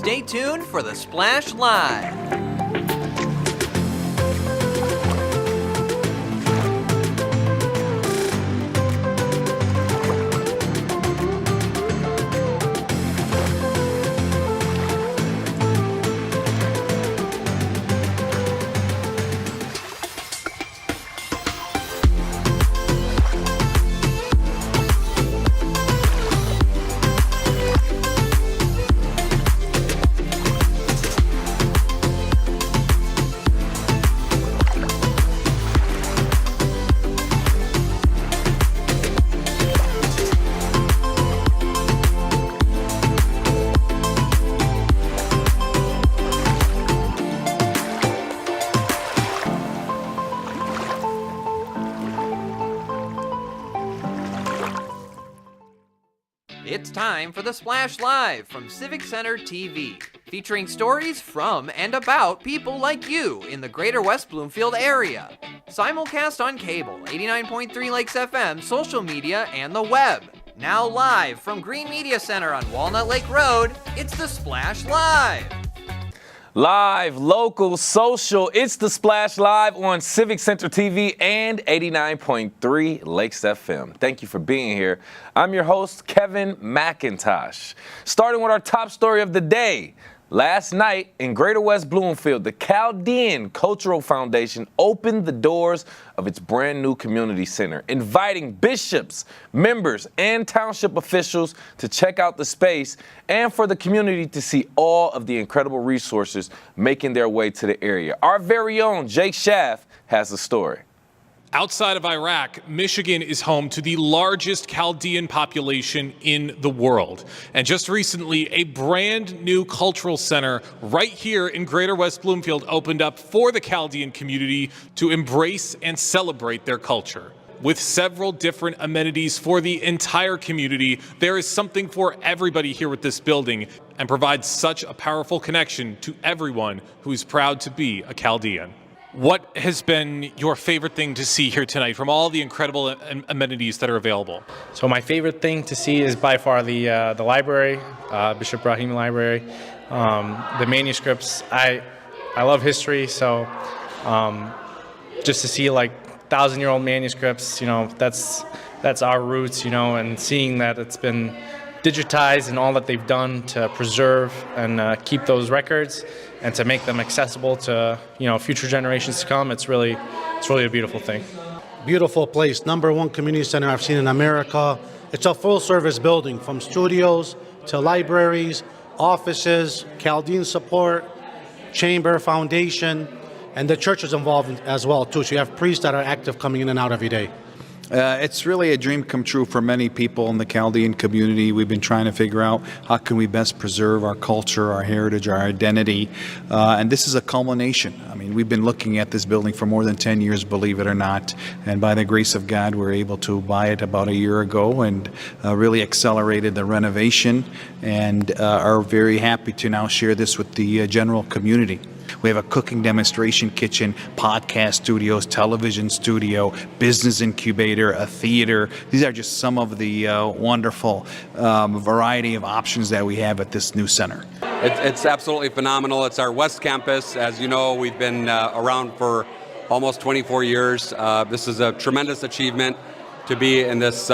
Stay tuned for the Splash Live. It's time for the Splash Live from Civic Center TV, featuring stories from and about people like you in the Greater West Bloomfield area. Simulcast on cable, 89.3 Lakes FM, social media, and the web. Now live from Green Media Center on Walnut Lake Road, it's the Splash Live. Live, local, social, it's the Splash Live on Civic Center TV and 89.3 Lakes FM. Thank you for being here. I'm your host, Kevin McIntosh. Starting with our top story of the day. Last night in Greater West Bloomfield, the Chaldean Cultural Foundation opened the doors of its brand new community center, inviting bishops, members, and township officials to check out the space and for the community to see all of the incredible resources making their way to the area. Our very own Jake Schaff has the story. Outside of Iraq, Michigan is home to the largest Chaldean population in the world. And just recently, a brand new cultural center right here in Greater West Bloomfield opened up for the Chaldean community to embrace and celebrate their culture. With several different amenities for the entire community, there is something for everybody here with this building and provides such a powerful connection to everyone who is proud to be a Chaldean. What has been your favorite thing to see here tonight from all the incredible amenities that are available? So my favorite thing to see is by far the library, Bishop Brahimi Library. The manuscripts, I love history, so just to see like 1,000-year-old manuscripts, you know, that's our roots, you know, and seeing that it's been digitized and all that they've done to preserve and keep those records and to make them accessible to, you know, future generations to come. It's really a beautiful thing. Beautiful place, #1 community center I've seen in America. It's a full-service building, from studios to libraries, offices, Chaldean support, chamber, foundation, and the church is involved as well too. So you have priests that are active coming in and out every day. It's really a dream come true for many people in the Chaldean community. We've been trying to figure out how can we best preserve our culture, our heritage, our identity, and this is a culmination. I mean, we've been looking at this building for more than 10 years, believe it or not, and by the grace of God, we're able to buy it about a year ago and really accelerated the renovation and are very happy to now share this with the general community. We have a cooking demonstration kitchen, podcast studios, television studio, business incubator, a theater. These are just some of the wonderful variety of options that we have at this new center. It's absolutely phenomenal. It's our West Campus. As you know, we've been around for almost 24 years. This is a tremendous achievement to be in this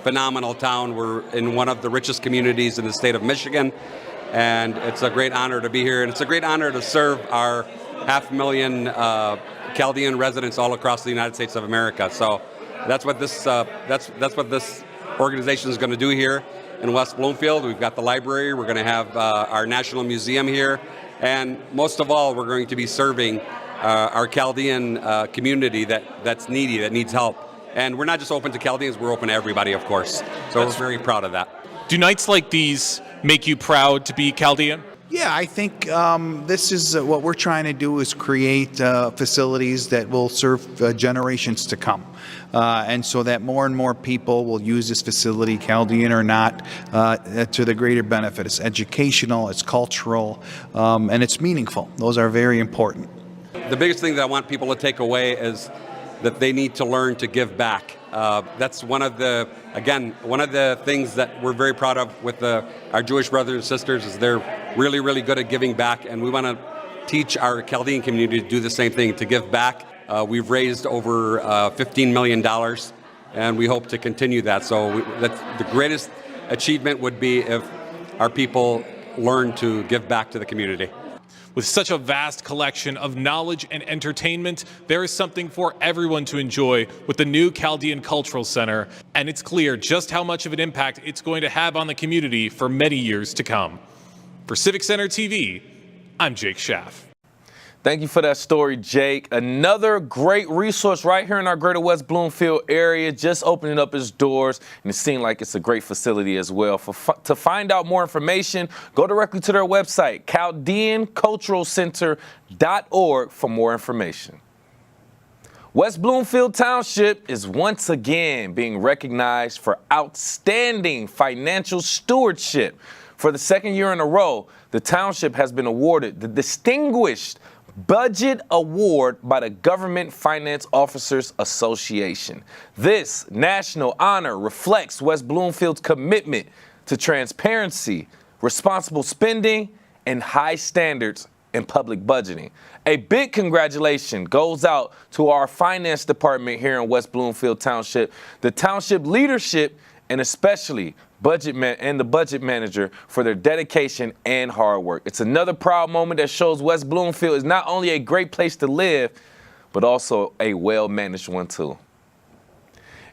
phenomenal town. We're in one of the richest communities in the state of Michigan. And it's a great honor to be here, and it's a great honor to serve our 500,000 Chaldean residents all across the United States of America. So that's what this organization is going to do here in West Bloomfield. We've got the library. We're going to have our National Museum here, and most of all, we're going to be serving our Chaldean community that's needy, that needs help. And we're not just open to Chaldeans; we're open to everybody, of course. So we're very proud of that. Do nights like these make you proud to be Chaldean? Yeah, I think this is what we're trying to do is create facilities that will serve generations to come. And so that more and more people will use this facility, Chaldean or not, to the greater benefit. It's educational, it's cultural, and it's meaningful. Those are very important. The biggest thing that I want people to take away is that they need to learn to give back. That's one of the things that we're very proud of with our Jewish brothers and sisters is they're really, really good at giving back, and we want to teach our Chaldean community to do the same thing, to give back. We've raised over $15 million, and we hope to continue that. So the greatest achievement would be if our people learn to give back to the community. With such a vast collection of knowledge and entertainment, there is something for everyone to enjoy with the new Chaldean Cultural Center, and it's clear just how much of an impact it's going to have on the community for many years to come. For Civic Center TV, I'm Jake Schaff. Thank you for that story, Jake. Another great resource right here in our Greater West Bloomfield area, just opening up its doors, and it seems like it's a great facility as well. To find out more information, go directly to their website, chaldeanculturalcenter.org, for more information. West Bloomfield Township is once again being recognized for outstanding financial stewardship. For the second year in a row, the township has been awarded the Distinguished Budget Award by the Government Finance Officers Association. This national honor reflects West Bloomfield's commitment to transparency, responsible spending, and high standards in public budgeting. A big congratulations goes out to our finance department here in West Bloomfield Township, the township leadership, and especially the budget manager for their dedication and hard work. It's another proud moment that shows West Bloomfield is not only a great place to live, but also a well-managed one too.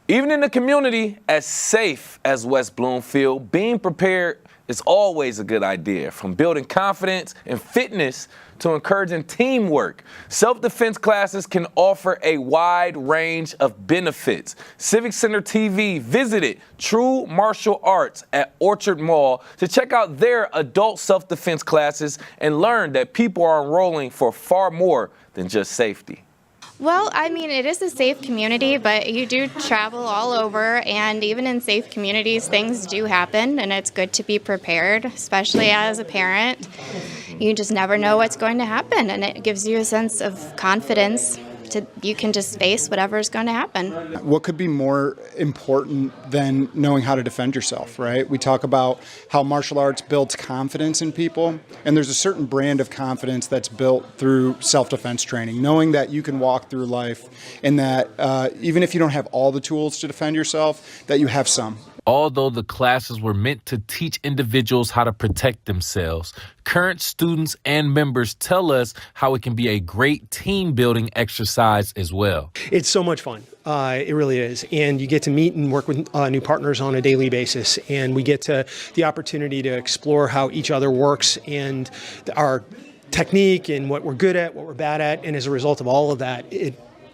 Even in a community as safe as West Bloomfield, being prepared is always a good idea, from building confidence and fitness to encouraging teamwork. Self-defense classes can offer a wide range of benefits. Civic Center TV visited True Martial Arts at Orchard Mall to check out their adult self-defense classes and learn that people are enrolling for far more than just safety. Well, I mean, it is a safe community, but you do travel all over, and even in safe communities, things do happen, and it's good to be prepared, especially as a parent. You just never know what's going to happen, and it gives you a sense of confidence. You can just face whatever is going to happen. What could be more important than knowing how to defend yourself, right? We talk about how martial arts builds confidence in people, and there's a certain brand of confidence that's built through self-defense training, knowing that you can walk through life and that even if you don't have all the tools to defend yourself, that you have some. Although the classes were meant to teach individuals how to protect themselves, current students and members tell us how it can be a great team-building exercise as well. It's so much fun. It really is. And you get to meet and work with new partners on a daily basis. And we get the opportunity to explore how each other works and our technique and what we're good at, what we're bad at. And as a result of all of that, it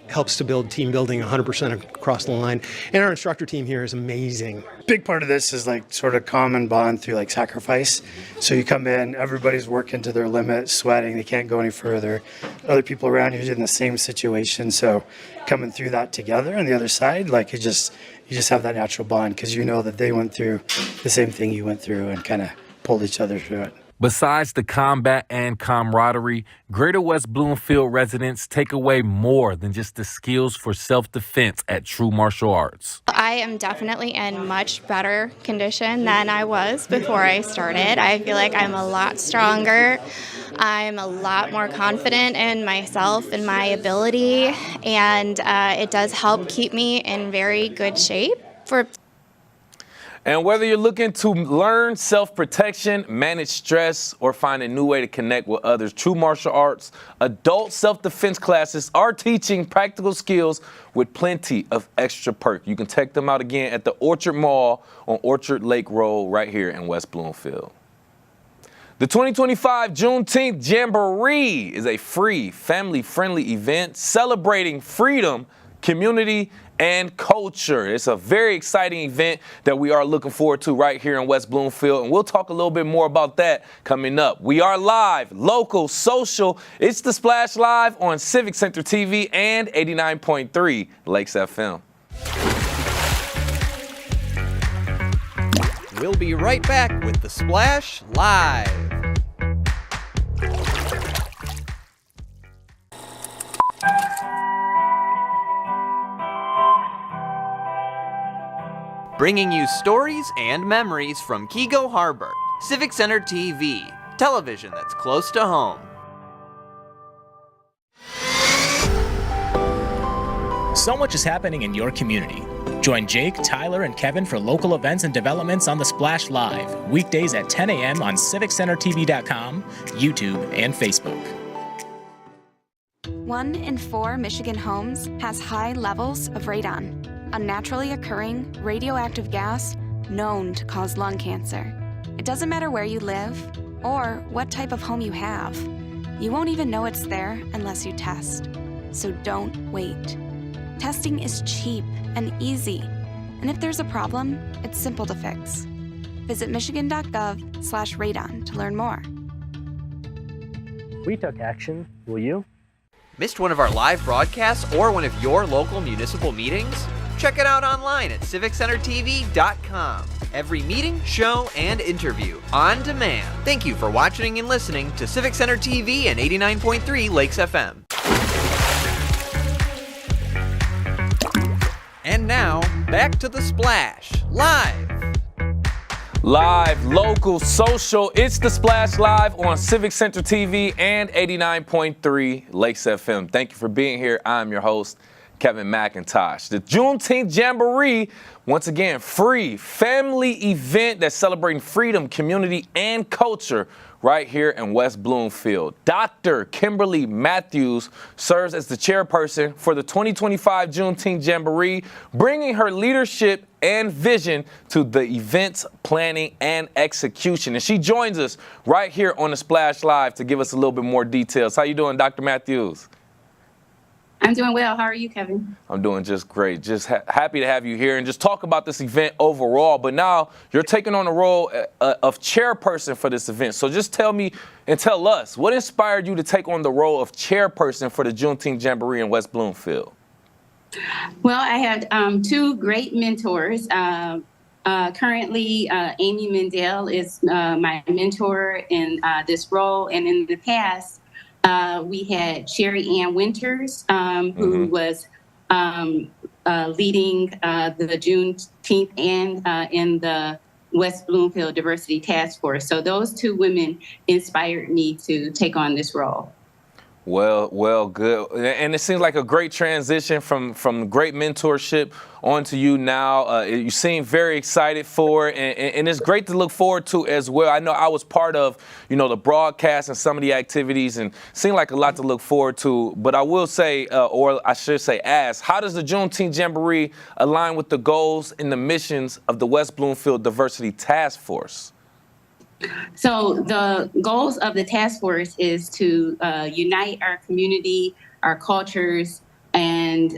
helps to build team building 100% across the line. And our instructor team here is amazing. Big part of this is like sort of common bond through like sacrifice. So you come in, everybody's working to their limit, sweating, they can't go any further. Other people around you are in the same situation. So coming through that together on the other side, like you just have that natural bond because you know that they went through the same thing you went through and kind of pulled each other through it. Besides the combat and camaraderie, Greater West Bloomfield residents take away more than just the skills for self-defense at True Martial Arts. I am definitely in much better condition than I was before I started. I feel like I'm a lot stronger. I'm a lot more confident in myself and my ability, and it does help keep me in very good shape for. And whether you're looking to learn self-protection, manage stress, or find a new way to connect with others, True Martial Arts adult self-defense classes are teaching practical skills with plenty of extra perks. You can check them out again at the Orchard Mall on Orchard Lake Road right here in West Bloomfield. The 2025 Juneteenth Jamboree is a free, family-friendly event celebrating freedom, community, and culture. It's a very exciting event that we are looking forward to right here in West Bloomfield, and we'll talk a little bit more about that coming up. We are live, local, social. It's The Splash Live on Civic Center TV and 89.3 Lakes FM. We'll be right back with The Splash Live. bringing you stories and memories from Kego Harbor. Civic Center TV, television that's close to home. So much is happening in your community. Join Jake, Tyler, and Kevin for local events and developments on The Splash Live, weekdays at 10 a.m. on CivicCenterTV.com, YouTube, and Facebook. 1 in 4 Michigan homes has high levels of radon, a naturally occurring radioactive gas known to cause lung cancer. It doesn't matter where you live or what type of home you have. You won't even know it's there unless you test. So don't wait. Testing is cheap and easy, and if there's a problem, it's simple to fix. Visit michigan.gov/radon to learn more. We took action. Will you? Missed one of our live broadcasts or one of your local municipal meetings? Check it out online at CivicCenterTV.com. Every meeting, show, and interview on demand. Thank you for watching and listening to Civic Center TV and 89.3 Lakes FM. And now, back to The Splash, live. Live, local, social, it's The Splash Live on Civic Center TV and 89.3 Lakes FM. Thank you for being here. I'm your host, Kevin McIntosh. The Juneteenth Jamboree, once again, free family event that's celebrating freedom, community, and culture right here in West Bloomfield. Dr. Kimberly Matthews serves as the chairperson for the 2025 Juneteenth Jamboree, bringing her leadership and vision to the event's planning and execution. And she joins us right here on the Splash Live to give us a little bit more details. How you doing, Dr. Matthews? I'm doing well. How are you, Kevin? I'm doing just great. Just happy to have you here and just talk about this event overall. But now you're taking on the role of chairperson for this event. So just tell me and tell us, what inspired you to take on the role of chairperson for the Juneteenth Jamboree in West Bloomfield? Well, I had two great mentors. Currently, Amy Mendel is my mentor in this role. And in the past, we had Sherry Ann Winters, who was leading the Juneteenth and in the West Bloomfield Diversity Task Force. So those two women inspired me to take on this role. Well, good. And it seems like a great transition from great mentorship onto you now. You seem very excited for it, and it's great to look forward to as well. I know I was part of, the broadcast and some of the activities, and seemed like a lot to look forward to. But I will say, or I should say ask, how does the Juneteenth Jamboree align with the goals and the missions of the West Bloomfield Diversity Task Force? So the goals of the task force is to unite our community, our cultures, and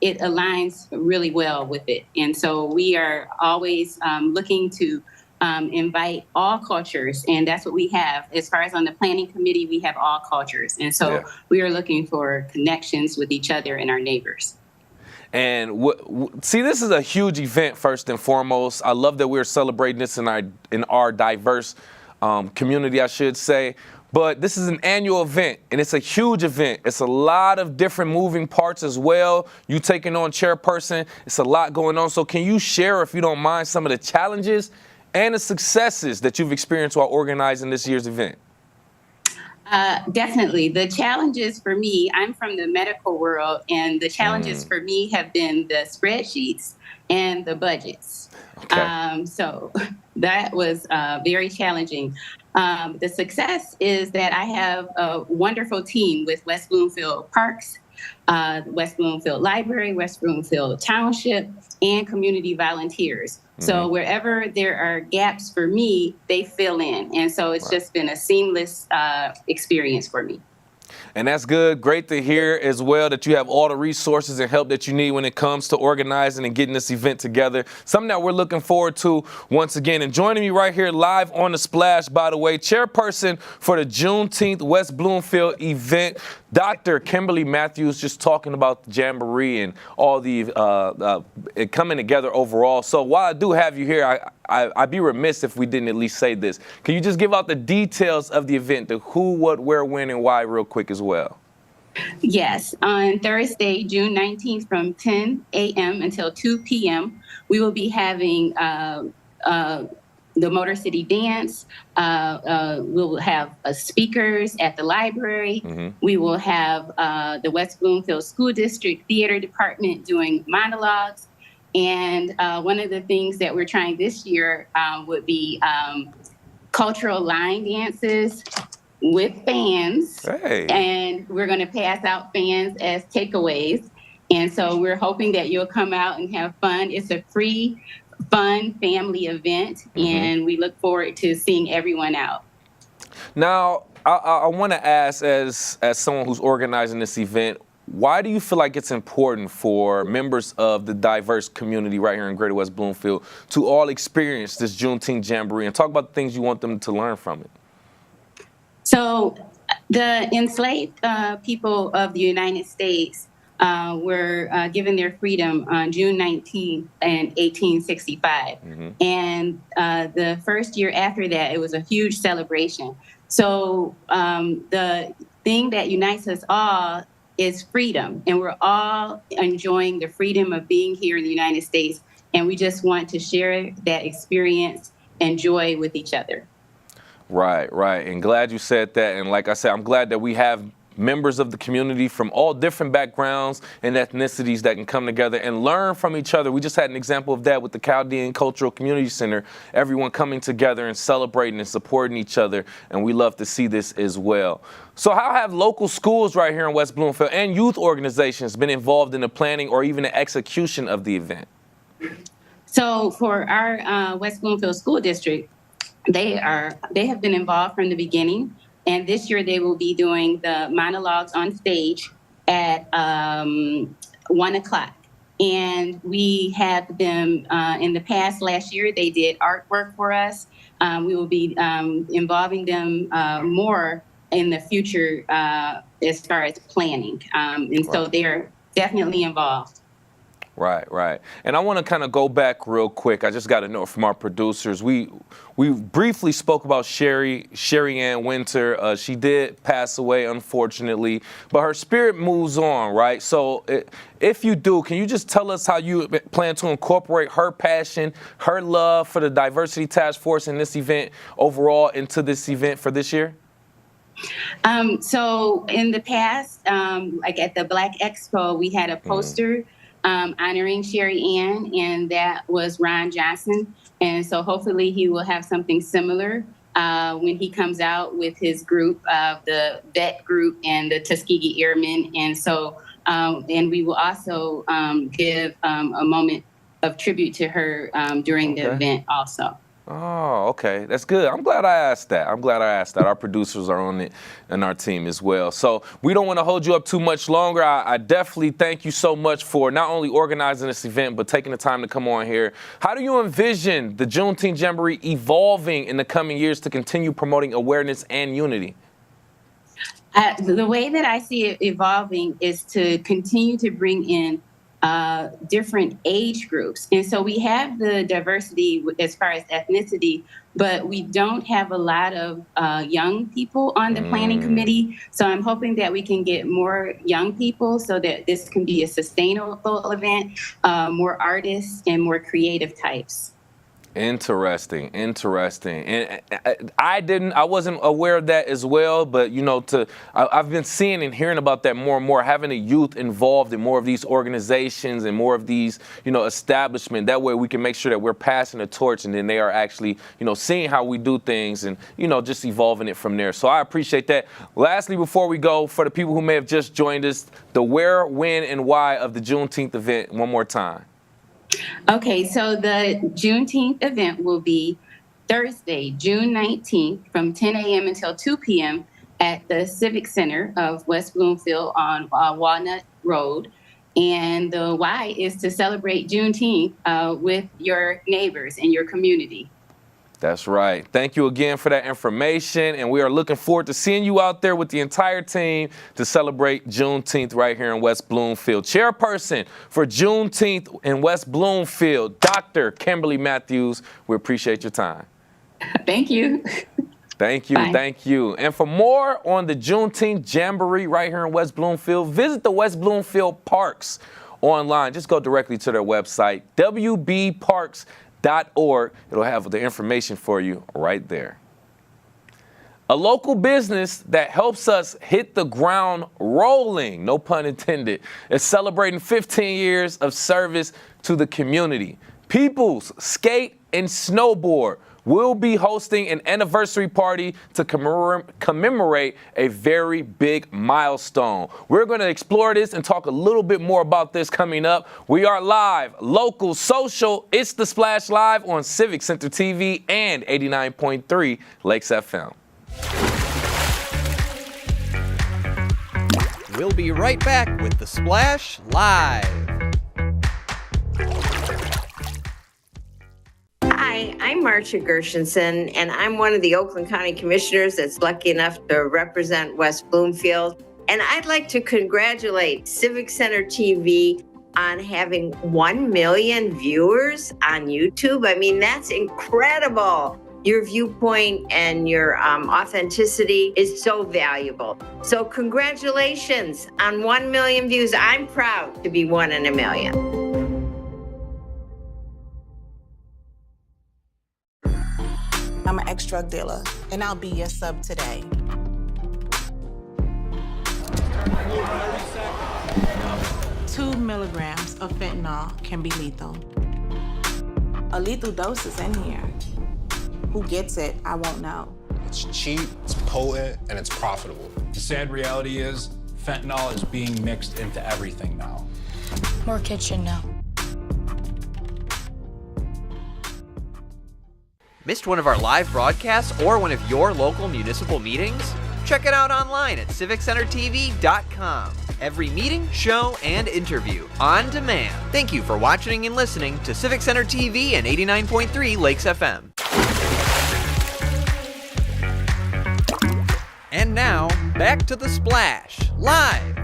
it aligns really well with it. And so we are always looking to invite all cultures, and that's what we have. As far as on the planning committee, we have all cultures. And so we are looking for connections with each other and our neighbors. And see, this is a huge event, first and foremost. I love that we're celebrating this in our diverse community, I should say. But this is an annual event, and it's a huge event. It's a lot of different moving parts as well. You taking on chairperson, it's a lot going on. So can you share, if you don't mind, some of the challenges and the successes that you've experienced while organizing this year's event? Definitely. The challenges for me, I'm from the medical world, and the challenges for me have been the spreadsheets and the budgets. Okay. So that was very challenging. The success is that I have a wonderful team with West Bloomfield Parks, West Bloomfield Library, West Bloomfield Township, and community volunteers. So wherever there are gaps for me, they fill in. And so it's just been a seamless experience for me. And that's good. Great to hear as well that you have all the resources and help that you need when it comes to organizing and getting this event together. Something that we're looking forward to once again. And joining me right here live on the Splash, by the way, chairperson for the Juneteenth West Bloomfield event, Dr. Kimberly Matthews, just talking about the Jamboree and all the it coming together overall. So while I do have you here, I'd be remiss if we didn't at least say this. Can you just give out the details of the event, the who, what, where, when, and why real quick as well? Yes, on Thursday, June 19th from 10 a.m. until 2 p.m., we will be having the Motor City Dance. We will have speakers at the library. We will have the West Bloomfield School District Theater Department doing monologues. And one of the things that we're trying this year would be cultural line dances with fans. Hey. And we're going to pass out fans as takeaways. And so we're hoping that you'll come out and have fun. It's a free, fun family event, and we look forward to seeing everyone out. Now, I want to ask, as someone who's organizing this event, why do you feel like it's important for members of the diverse community right here in Greater West Bloomfield to all experience this Juneteenth Jamboree, and talk about the things you want them to learn from it? So the enslaved people of the United States were given their freedom on June 19th in 1865. And the first year after that, it was a huge celebration. So the thing that unites us all is freedom. And we're all enjoying the freedom of being here in the United States. And we just want to share that experience and joy with each other. Right, right. And glad you said that. And like I said, I'm glad that we have members of the community from all different backgrounds and ethnicities that can come together and learn from each other. We just had an example of that with the Chaldean Cultural Community Center, everyone coming together and celebrating and supporting each other. And we love to see this as well. So how have local schools right here in West Bloomfield and youth organizations been involved in the planning or even the execution of the event? So for our West Bloomfield School District, they have been involved from the beginning, and this year they will be doing the monologues on stage at 1 o'clock. And we have them in the past. Last year they did artwork for us. We will be involving them more in the future as far as planning, and so they're definitely involved. Right, right. And I want to kind of go back real quick. I just got a note from our producers. We briefly spoke about Sherry Ann Winter. She did pass away, unfortunately, but her spirit moves on, right? So if you do, can you just tell us how you plan to incorporate her passion, her love for the Diversity Task Force in this event overall into this event for this year? So in the past, like at the Black Expo, we had a poster honoring Sherry Ann, and that was Ron Johnson. And so hopefully he will have something similar when he comes out with his group, the VET group and the Tuskegee Airmen. And so, and we will also give a moment of tribute to her during the event also. Oh, okay. That's good. I'm glad I asked that. Our producers are on it and our team as well. So we don't want to hold you up too much longer. I definitely thank you so much for not only organizing this event, but taking the time to come on here. How do you envision the Juneteenth Jamboree evolving in the coming years to continue promoting awareness and unity? The way that I see it evolving is to continue to bring in different age groups. And so we have the diversity as far as ethnicity, but we don't have a lot of young people on the planning committee. So I'm hoping that we can get more young people so that this can be a sustainable event, more artists and more creative types. Interesting. And I wasn't aware of that as well, but you know, I've been seeing and hearing about that more and more, having the youth involved in more of these organizations and more of these, you know, establishment. That way we can make sure that we're passing the torch and then they are actually, you know, seeing how we do things and, you know, just evolving it from there. So I appreciate that. Lastly, before we go, for the people who may have just joined us, the where, when, and why of the Juneteenth event one more time. Okay, so the Juneteenth event will be Thursday, June 19th from 10 a.m. until 2 p.m. at the Civic Center of West Bloomfield on Walnut Road. And the why is to celebrate Juneteenth with your neighbors and your community. That's right. Thank you again for that information. And we are looking forward to seeing you out there with the entire team to celebrate Juneteenth right here in West Bloomfield. Chairperson for Juneteenth in West Bloomfield, Dr. Kimberly Matthews, we appreciate your time. Thank you. Thank you, thank you. And for more on the Juneteenth Jamboree right here in West Bloomfield, visit the West Bloomfield Parks online. Just go directly to their website, wbparks.org. It'll have the information for you right there. A local business that helps us hit the ground rolling, no pun intended, is celebrating 15 years of service to the community. People's Skate and Snowboard will be hosting an anniversary party to commemorate a very big milestone. We're going to explore this and talk a little bit more about this coming up. We are live, local, social. It's The Splash Live on Civic Center TV and 89.3 Lakes FM. We'll be right back with The Splash Live. Hi, I'm Marcia Gershenson, and I'm one of the Oakland County Commissioners that's lucky enough to represent West Bloomfield. And I'd like to congratulate Civic Center TV on having 1 million viewers on YouTube. I mean, that's incredible. Your viewpoint and your authenticity is so valuable. So congratulations on 1 million views. I'm proud to be one in a million. I'm an ex-drug dealer, and I'll be your sub today. Two milligrams of fentanyl can be lethal. A lethal dose is in here. Who gets it, I won't know. It's cheap, it's potent, and it's profitable. The sad reality is, fentanyl is being mixed into everything now. More kids should know. Missed one of our live broadcasts or one of your local municipal meetings? Check it out online at civiccentertv.com. Every meeting, show, and interview on demand. Thank you for watching and listening to Civic Center TV and 89.3 Lakes FM. And now, back to The Splash, live.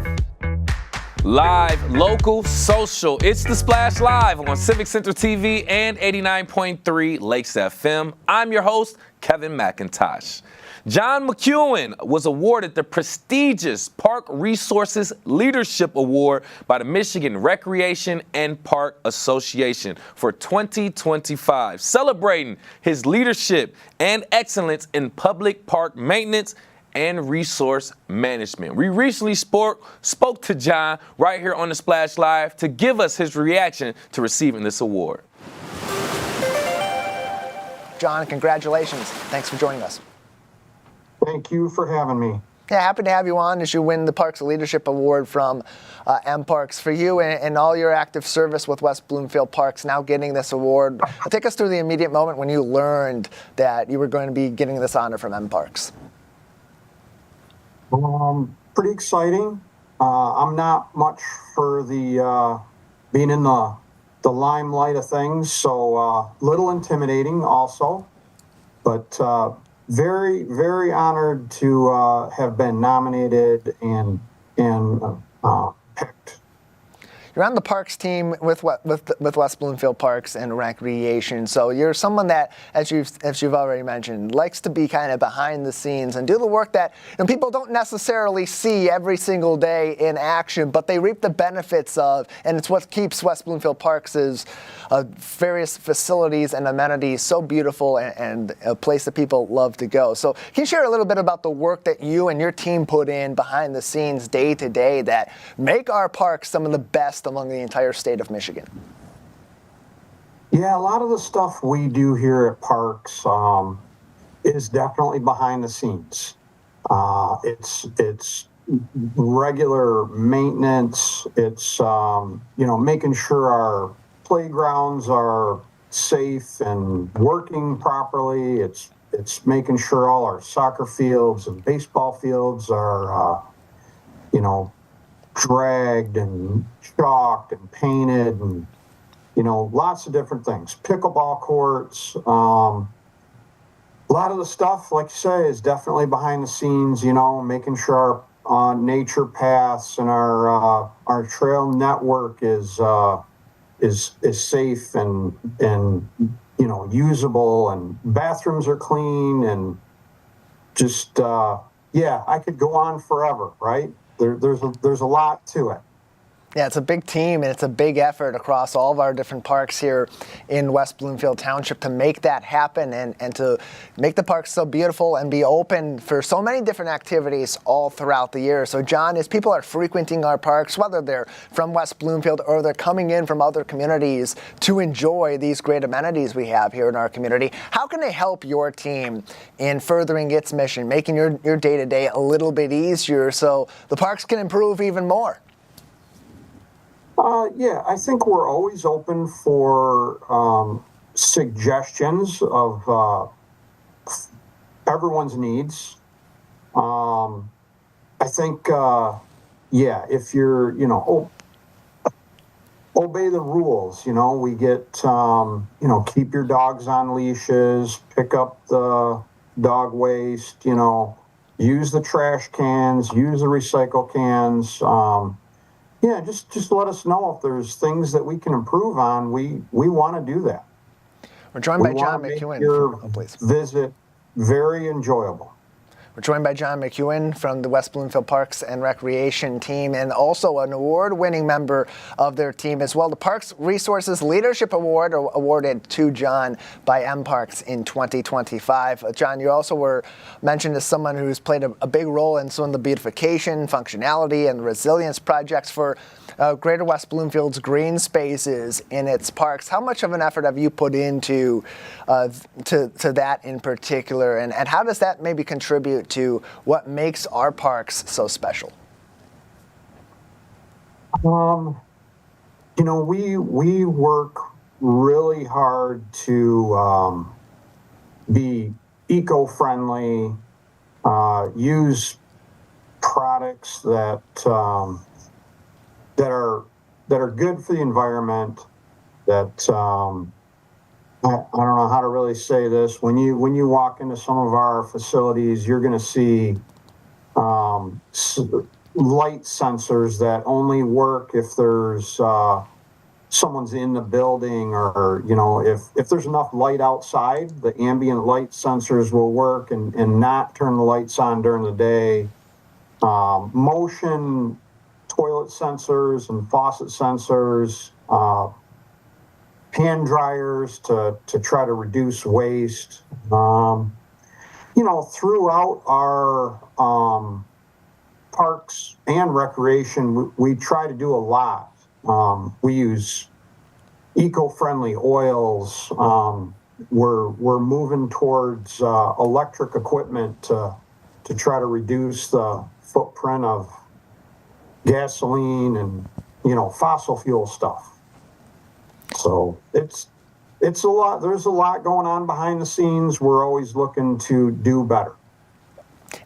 Live, local, social. It's The Splash Live on Civic Center TV and 89.3 Lakes FM. I'm your host, Kevin McIntosh. John McEwen was awarded the prestigious Park Resources Leadership Award by the Michigan Recreation and Park Association for 2025, celebrating his leadership and excellence in public park maintenance and resource management. We recently spoke to John right here on The Splash Live to give us his reaction to receiving this award. John, congratulations. Thanks for joining us. Thank you for having me. Yeah, happy to have you on as you win the Parks Leadership Award from M-Parks. For you and all your active service with West Bloomfield Parks, now getting this award, take us through the immediate moment when you learned that you were going to be getting this honor from M-Parks. Pretty exciting. I'm not much for the being in the limelight of things, so little intimidating also, but very, very honored to have been nominated and picked. You're on the Parks team with West Bloomfield Parks and Recreation, so you're someone that, as you've already mentioned, likes to be kind of behind the scenes and do the work that people don't necessarily see every single day in action, but they reap the benefits of, and it's what keeps West Bloomfield Parks' various facilities and amenities so beautiful and a place that people love to go. So can you share a little bit about the work that you and your team put in behind the scenes day to day that make our parks some of the best among the entire state of Michigan? Yeah, a lot of the stuff we do here at Parks is definitely behind the scenes. It's regular maintenance. It's making sure our playgrounds are safe and working properly. It's making sure all our soccer fields and baseball fields are dragged and chalked and painted and, lots of different things. Pickleball courts. A lot of the stuff, like you say, is definitely behind the scenes, making sure our nature paths and our trail network is safe and usable, and bathrooms are clean, and just yeah, I could go on forever, right? There's a lot to it. Yeah, it's a big team and it's a big effort across all of our different parks here in West Bloomfield Township to make that happen and to make the parks so beautiful and be open for so many different activities all throughout the year. So John, as people are frequenting our parks, whether they're from West Bloomfield or they're coming in from other communities to enjoy these great amenities we have here in our community, how can they help your team in furthering its mission, making your day-to-day a little bit easier so the parks can improve even more? Yeah, I think we're always open for suggestions of everyone's needs. I think, yeah, if you're, obey the rules. We get, keep your dogs on leashes, pick up the dog waste, use the trash cans, use the recycle cans. Yeah, just let us know if there's things that we can improve on. We want to do that. We're joined by John McEwen. Make your visit very enjoyable. We're joined by John McEwen from the West Bloomfield Parks and Recreation team and also an award-winning member of their team as well. The Parks Resources Leadership Award awarded to John by MParks in 2025. John, you also were mentioned as someone who's played a big role in some of the beautification, functionality, and resilience projects for Greater West Bloomfield's green spaces in its parks. How much of an effort have you put into to that in particular, and how does that maybe contribute to what makes our parks so special? We work really hard to be eco-friendly, use products that are good for the environment. That I don't know how to really say this. When you walk into some of our facilities, you're going to see light sensors that only work if there's someone's in the building, or if there's enough light outside, the ambient light sensors will work and not turn the lights on during the day. Motion toilet sensors and faucet sensors. Hand dryers to try to reduce waste. Throughout our parks and recreation, we try to do a lot. We use eco-friendly oils. We're moving towards electric equipment to try to reduce the footprint of gasoline and fossil fuel stuff. So it's a lot. There's a lot going on behind the scenes. We're always looking to do better.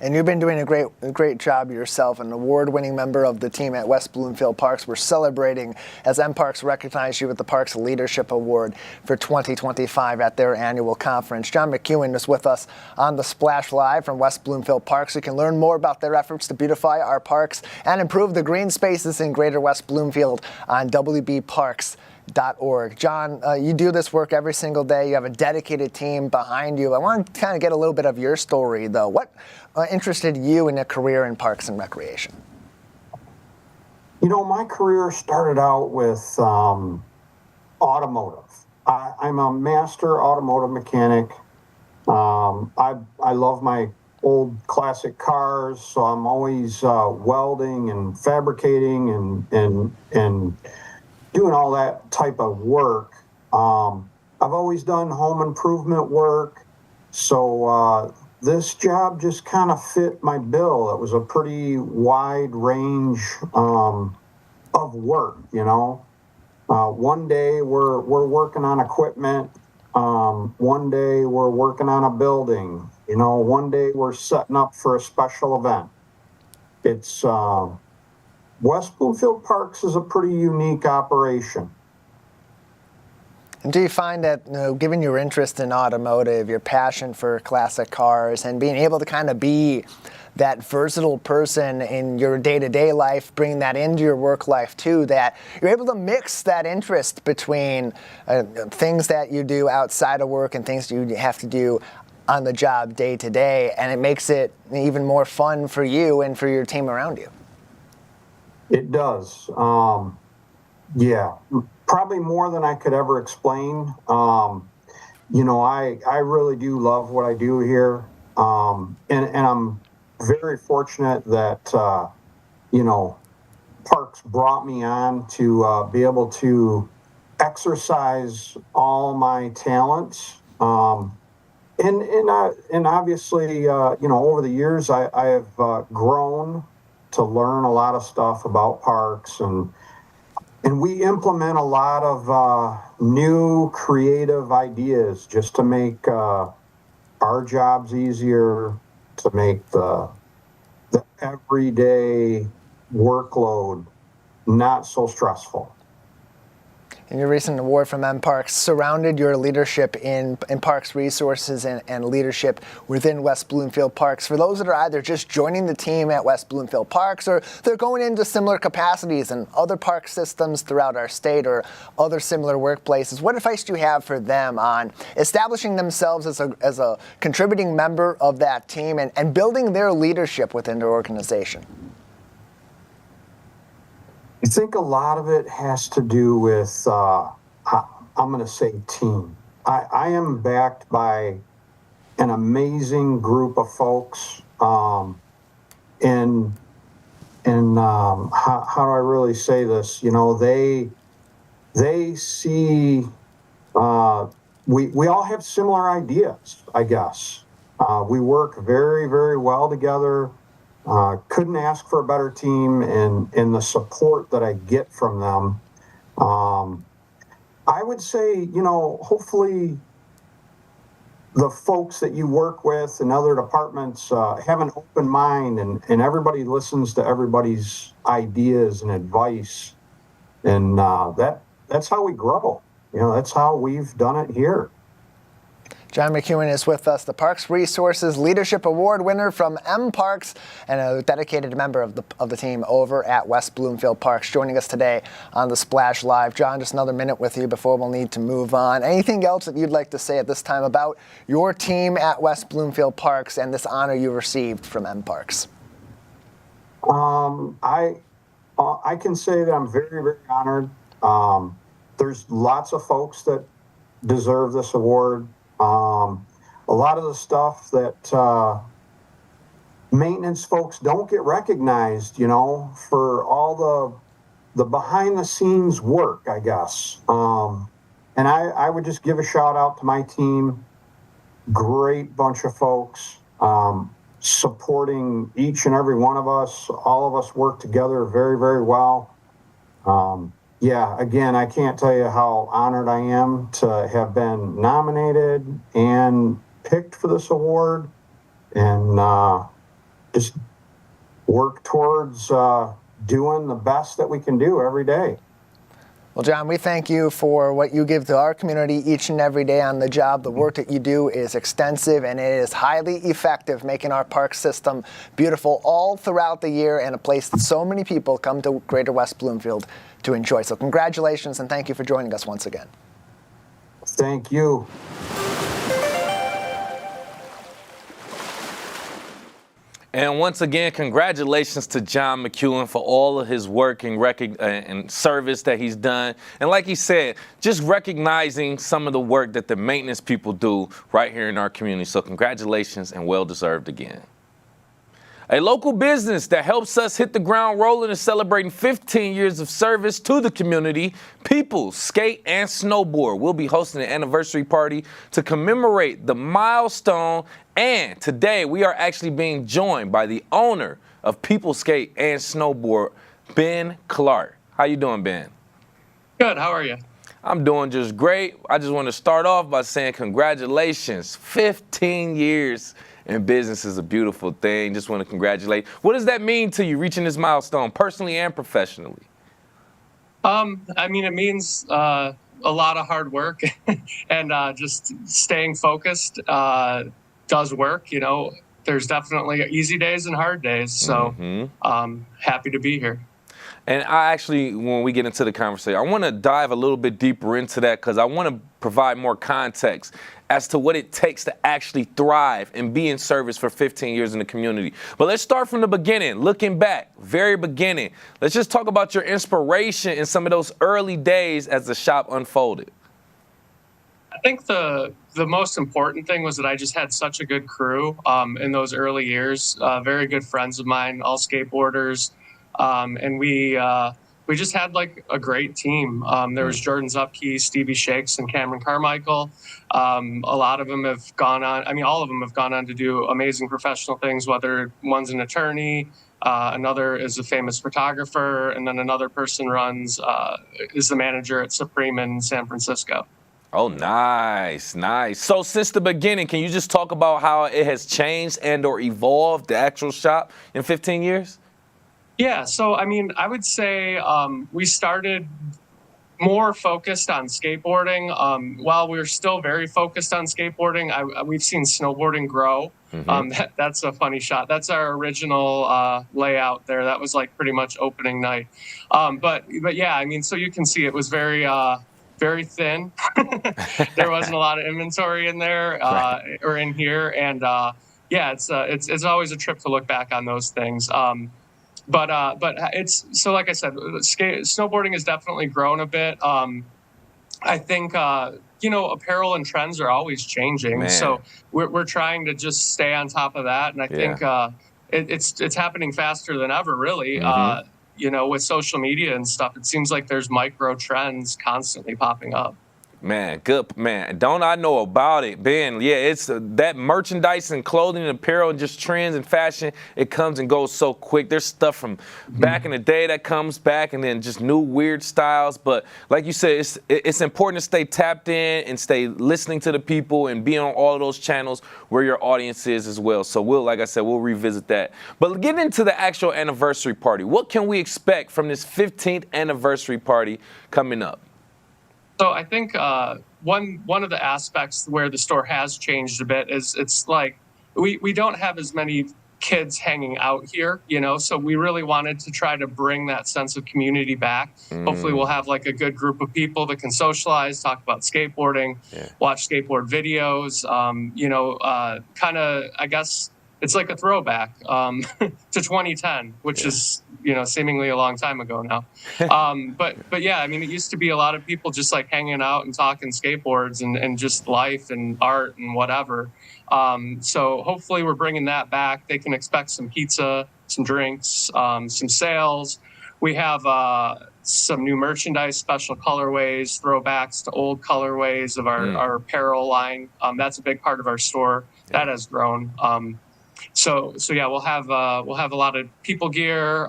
And you've been doing a great job yourself, an award-winning member of the team at West Bloomfield Parks. We're celebrating as MParks recognized you with the Parks Leadership Award for 2025 at their annual conference. John McEwen is with us on the Splash Live from West Bloomfield Parks. You can learn more about their efforts to beautify our parks and improve the green spaces in Greater West Bloomfield on WBParks.org. John, you do this work every single day. You have a dedicated team behind you. I want to kind of get a little bit of your story, though. What interested you in a career in parks and recreation? My career started out with automotive. I'm a master automotive mechanic. I love my old classic cars, so I'm always welding and fabricating and doing all that type of work. I've always done home improvement work, so this job just kind of fit my bill. It was a pretty wide range of work, One day we're working on equipment. One day we're working on a building. One day we're setting up for a special event. It's West Bloomfield Parks is a pretty unique operation. And do you find that, given your interest in automotive, your passion for classic cars, and being able to kind of be that versatile person in your day-to-day life, bringing that into your work life too, that you're able to mix that interest between things that you do outside of work and things you have to do on the job day to day, and it makes it even more fun for you and for your team around you. It does. Yeah, probably more than I could ever explain. I really do love what I do here. And I'm very fortunate that, Parks brought me on to be able to exercise all my talents. And obviously, over the years, I have grown to learn a lot of stuff about parks, and we implement a lot of new creative ideas just to make our jobs easier, to make the everyday workload not so stressful. And your recent award from MParks surrounded your leadership in parks resources and leadership within West Bloomfield Parks. For those that are either just joining the team at West Bloomfield Parks, or they're going into similar capacities in other park systems throughout our state or other similar workplaces, what advice do you have for them on establishing themselves as a contributing member of that team and building their leadership within their organization? I think a lot of it has to do with, I'm going to say team. I am backed by an amazing group of folks. How do I really say this? They see, we all have similar ideas, I guess. We work very, very well together. Couldn't ask for a better team, and the support that I get from them. I would say, hopefully the folks that you work with in other departments have an open mind, and everybody listens to everybody's ideas and advice. And that's how we grow. That's how we've done it here. John McEwen is with us, the Parks Resources Leadership Award winner from MParks and a dedicated member of the team over at West Bloomfield Parks, joining us today on the Splash Live. John, just another minute with you before we'll need to move on. Anything else that you'd like to say at this time about your team at West Bloomfield Parks and this honor you received from MParks? I can say that I'm very, very honored. There's lots of folks that deserve this award. A lot of the stuff that maintenance folks don't get recognized, for all the behind the scenes work, I guess. And I would just give a shout out to my team. Great bunch of folks supporting each and every one of us. All of us work together very, very well. Yeah, again, I can't tell you how honored I am to have been nominated and picked for this award, and just work towards doing the best that we can do every day. Well, John, we thank you for what you give to our community each and every day on the job. The work that you do is extensive and it is highly effective, making our park system beautiful all throughout the year and a place that so many people come to Greater West Bloomfield to enjoy. So congratulations and thank you for joining us once again. Thank you. And once again, congratulations to John McEwen for all of his work and service that he's done. And like he said, just recognizing some of the work that the maintenance people do right here in our community. So congratulations and well-deserved again. A local business that helps us hit the ground rolling is celebrating 15 years of service to the community. People Skate and Snowboard will be hosting an anniversary party to commemorate the milestone. And today we are actually being joined by the owner of People Skate and Snowboard, Ben Clark. How you doing, Ben? Good. How are you? I'm doing just great. I just want to start off by saying congratulations. 15 years in business is a beautiful thing. Just want to congratulate. What does that mean to you, reaching this milestone, personally and professionally? I mean, it means a lot of hard work and just staying focused does work. There's definitely easy days and hard days. So happy to be here. And I actually, when we get into the conversation, I want to dive a little bit deeper into that because I want to provide more context as to what it takes to actually thrive and be in service for 15 years in the community. But let's start from the beginning, looking back, very beginning. Let's just talk about your inspiration in some of those early days as the shop unfolded. I think the most important thing was that I just had such a good crew in those early years. Very good friends of mine, all skateboarders, and we just had like a great team. There was Jordan Zupke, Stevie Shakes, and Cameron Carmichael. A lot of them have gone on. I mean, all of them have gone on to do amazing professional things. Whether one's an attorney, another is a famous photographer, and then another person is the manager at Supreme in San Francisco. Oh, nice, nice. So since the beginning, can you just talk about how it has changed and or evolved, the actual shop, in 15 years? Yeah, so I mean, I would say we started more focused on skateboarding. While we're still very focused on skateboarding, we've seen snowboarding grow. That's a funny shot. That's our original layout there. That was like pretty much opening night. But yeah, I mean, so you can see it was very thin. There wasn't a lot of inventory in there or in here, and yeah, it's always a trip to look back on those things. But it's so like I said, snowboarding has definitely grown a bit. I think apparel and trends are always changing, Man. so we're trying to just stay on top of that, and I think it's happening faster than ever, really. With social media and stuff, it seems like there's micro trends constantly popping up. Man, good, man. Don't I know about it, Ben? Yeah, it's that merchandise and clothing and apparel and just trends and fashion, it comes and goes so quick. There's stuff from back in the day that comes back and then just new weird styles. But like you said, it's important to stay tapped in and stay listening to the people and be on all of those channels where your audience is as well. So like I said, we'll revisit that. But getting into the actual anniversary party, what can we expect from this 15th anniversary party coming up? So I think one of the aspects where the store has changed a bit is it's like we don't have as many kids hanging out here, so we really wanted to try to bring that sense of community back. Hopefully we'll have like a good group of people that can socialize, talk about skateboarding, watch skateboard videos, kind of, I guess, it's like a throwback to 2010, which is, seemingly a long time ago now. But yeah, I mean, it used to be a lot of people just like hanging out and talking skateboards and just life and art and whatever. So hopefully we're bringing that back. They can expect some pizza, some drinks, some sales. We have some new merchandise, special colorways, throwbacks to old colorways of our apparel line. That's a big part of our store. That has grown. So yeah, we'll have a lot of people gear,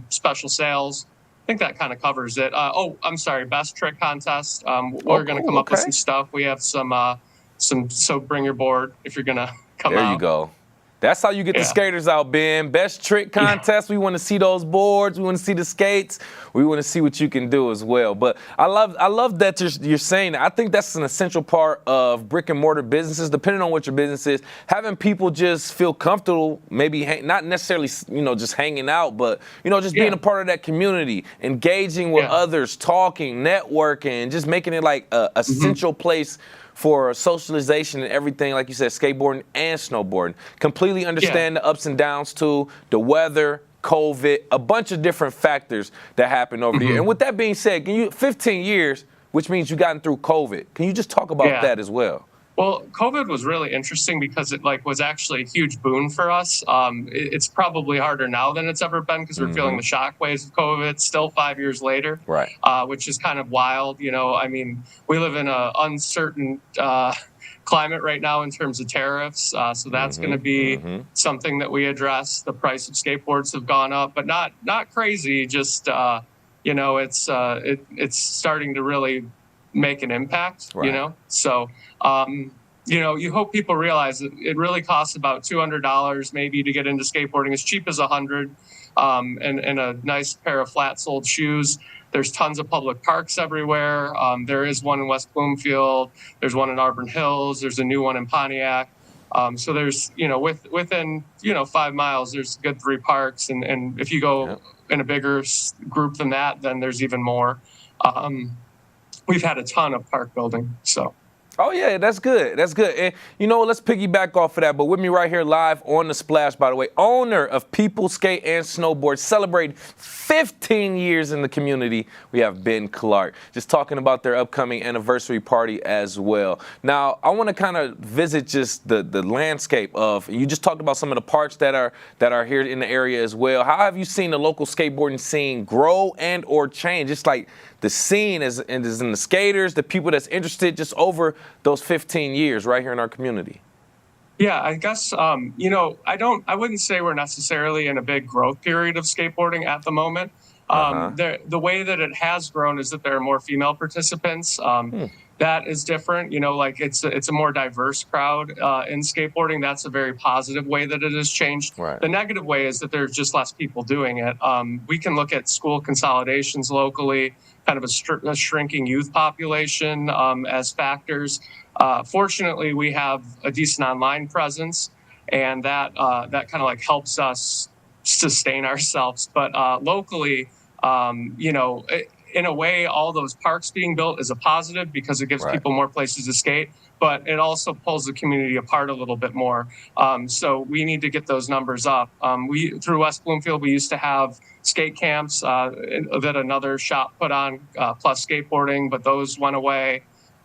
special sales. I think that kind of covers it. I'm sorry, best trick contest. We're going to come up with some stuff. We have some. So bring your board if you're going to come out. There you go. That's how you get the skaters out, Ben. Best trick contest. We want to see those boards. We want to see the skates. We want to see what you can do as well. But I love that you're saying that. I think that's an essential part of brick and mortar businesses, depending on what your business is. Having people just feel comfortable, maybe not necessarily, just hanging out, but, just being a part of that community, engaging with others, talking, networking, just making it like a essential place for socialization and everything, like you said, skateboarding and snowboarding. Completely understand the ups and downs too, the weather, COVID, a bunch of different factors that happen over the year. And with that being said, 15 years, which means you've gotten through COVID. Can you just talk about that as well? Well, COVID was really interesting because it was actually a huge boon for us. It's probably harder now than it's ever been because we're feeling the shockwaves of COVID still 5 years later, right? Which is kind of wild. I mean, we live in an uncertain climate right now in terms of tariffs. So that's going to be something that we address. The price of skateboards have gone up, but not crazy. Just it's starting to really make an impact. Right. So. You hope people realize that it really costs about $200 maybe to get into skateboarding, as cheap as $100, and a nice pair of flat-soled shoes. There's tons of public parks everywhere. There is one in West Bloomfield. There's one in Auburn Hills. There's a new one in Pontiac. So there's, within 5 miles, there's a good 3 parks. And if you go in a bigger group than that, then there's even more. We've had a ton of park building, so. Oh, yeah, that's good. That's good. And, you know, let's piggyback off of that. But with me right here live on the Splash, by the way, owner of People Skate and Snowboard, celebrating 15 years in the community, we have Ben Clark, just talking about their upcoming anniversary party as well. Now, I want to kind of visit just the landscape of, you just talked about some of the parks that are here in the area as well. How have you seen the local skateboarding scene grow and or change? Just like the scene is in the skaters, the people that's interested just over those 15 years right here in our community. Yeah, I guess, you know, I wouldn't say we're necessarily in a big growth period of skateboarding at the moment. The way that it has grown is that there are more female participants. That is different, you know, like it's a more diverse crowd in skateboarding. That's a very positive way that it has changed. Right. The negative way is that there's just less people doing it. We can look at school consolidations locally, kind of a shrinking youth population as factors. Fortunately, we have a decent online presence, and that kind of like helps us sustain ourselves. But locally, you know, in a way, all those parks being built is a positive because it gives people more places to skate, but it also pulls the community apart a little bit more. So we need to get those numbers up. Through West Bloomfield, we used to have skate camps that another shop put on, plus skateboarding, but those went away.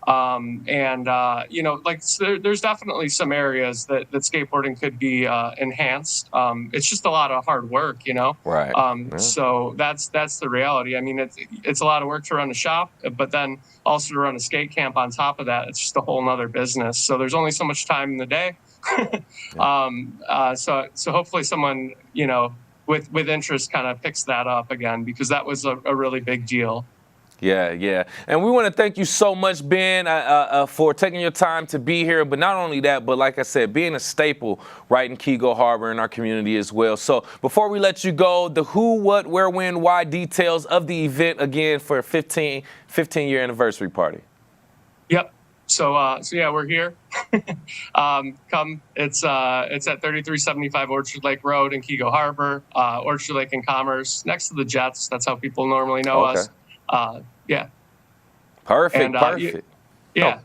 You know, like there's definitely some areas that skateboarding could be enhanced. It's just a lot of hard work, you know. Right. So that's the reality. I mean, it's a lot of work to run a shop, but then also to run a skate camp on top of that, it's just a whole nother business. So there's only so much time in the day. So hopefully someone, you know, with interest kind of picks that up again, because that was a really big deal. Yeah, yeah. And we want to thank you so much, Ben, for taking your time to be here. But not only that, but like I said, being a staple right in Keego Harbor in our community as well. So before we let you go, the who, what, where, when, why details of the event again for a 15-year anniversary party. Yep. So yeah, we're here. Come. It's at 3375 Orchard Lake Road in Keego Harbor, Orchard Lake and Commerce, next to the Jets. That's how people normally know us. Yeah. Perfect. And, perfect. Yeah.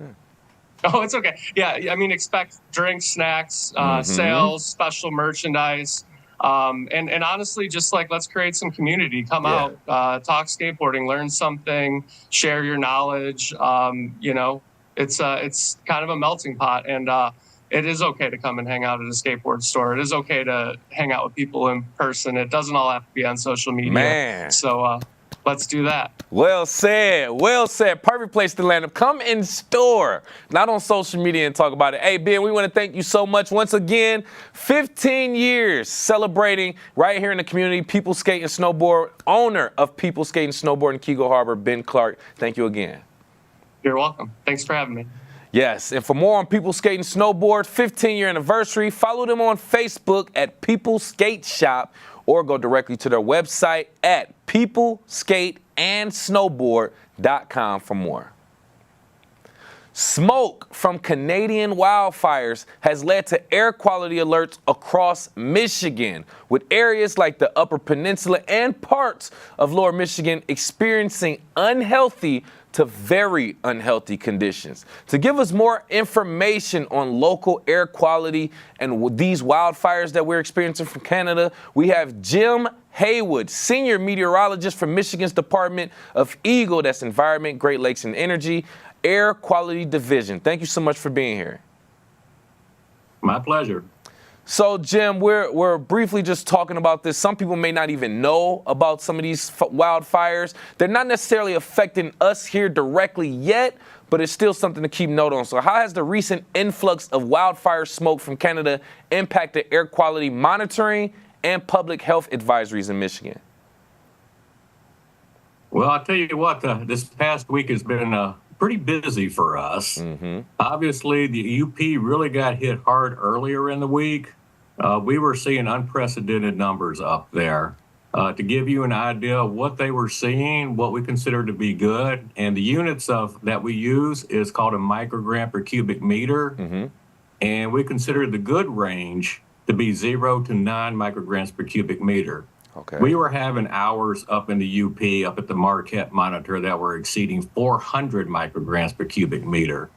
Oh, it's okay. Yeah. I mean, expect drinks, snacks, sales, special merchandise. And honestly, just like, let's create some community. Come out, talk skateboarding, learn something, share your knowledge. You know, it's kind of a melting pot, and it is okay to come and hang out at a skateboard store. It is okay to hang out with people in person. It doesn't all have to be on social media. Man. So let's do that. Well said. Well said. Perfect place to land up. Come in store, not on social media, and talk about it. Hey, Ben, we want to thank you so much once again. 15 years celebrating right here in the community. People Skate and Snowboard, owner of People Skate and Snowboard in Keego Harbor, Ben Clark. Thank you again. You're welcome. Thanks for having me. Yes, and for more on People Skate and Snowboard 15-year anniversary, follow them on Facebook at People Skate Shop, or go directly to their website at peopleskateandsnowboard.com for more. Smoke from Canadian wildfires has led to air quality alerts across Michigan, with areas like the Upper Peninsula and parts of Lower Michigan experiencing unhealthy to very unhealthy conditions. To give us more information on local air quality and these wildfires that we're experiencing from Canada, we have Jim Haywood, senior meteorologist from Michigan's Department of EGLE, that's Environment, Great Lakes and Energy, Air Quality Division. Thank you so much for being here. My pleasure. So, Jim, we're briefly just talking about this. Some people may not even know about some of these wildfires. They're not necessarily affecting us here directly yet, but it's still something to keep note on. So how has the recent influx of wildfire smoke from Canada impacted air quality monitoring and public health advisories in Michigan? Well, I'll tell you what, this past week has been pretty busy for us. Obviously, the UP really got hit hard earlier in the week. We were seeing unprecedented numbers up there. To give you an idea of what they were seeing, what we consider to be good, and the units that we use is called a microgram per cubic meter. And we consider the good range to be 0 to 9 micrograms per cubic meter. Okay. We were having hours up in the UP, up at the Marquette monitor, that were exceeding 400 micrograms per cubic meter.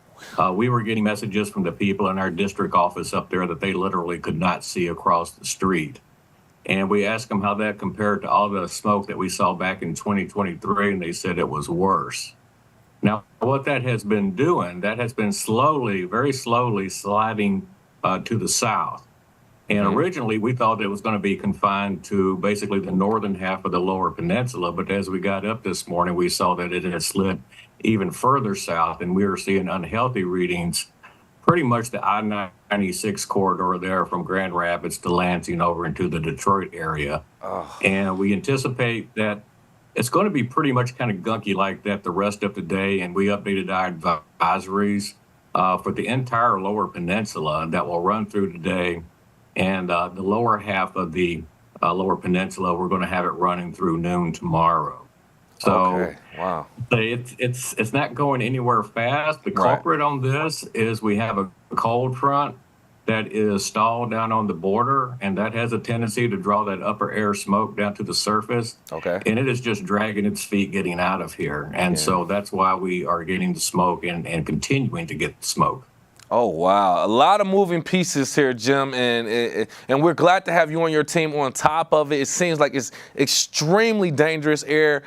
We were getting messages from the people in our district office up there that they literally could not see across the street. And we asked them how that compared to all the smoke that we saw back in 2023, and they said it was worse. Now, what that has been doing, that has been slowly, very slowly sliding to the south. And originally, we thought it was going to be confined to basically the northern half of the lower peninsula. But as we got up this morning, we saw that it had slid even further south, and we were seeing unhealthy readings pretty much the I-96 corridor there from Grand Rapids to Lansing over into the Detroit area. And we anticipate that it's going to be pretty much kind of gunky like that the rest of the day. And we updated our advisories for the entire lower peninsula that will run through today. And the lower half of the lower peninsula, we're going to have it running through noon tomorrow. So wow, it's not going anywhere fast. The culprit on this is we have a cold front that is stalled down on the border, and that has a tendency to draw that upper air smoke down to the surface. And it is just dragging its feet getting out of here. And so that's why we are getting the smoke and continuing to get the smoke. Oh, wow. A lot of moving pieces here, Jim, and we're glad to have you on your team on top of it. It seems like it's extremely dangerous air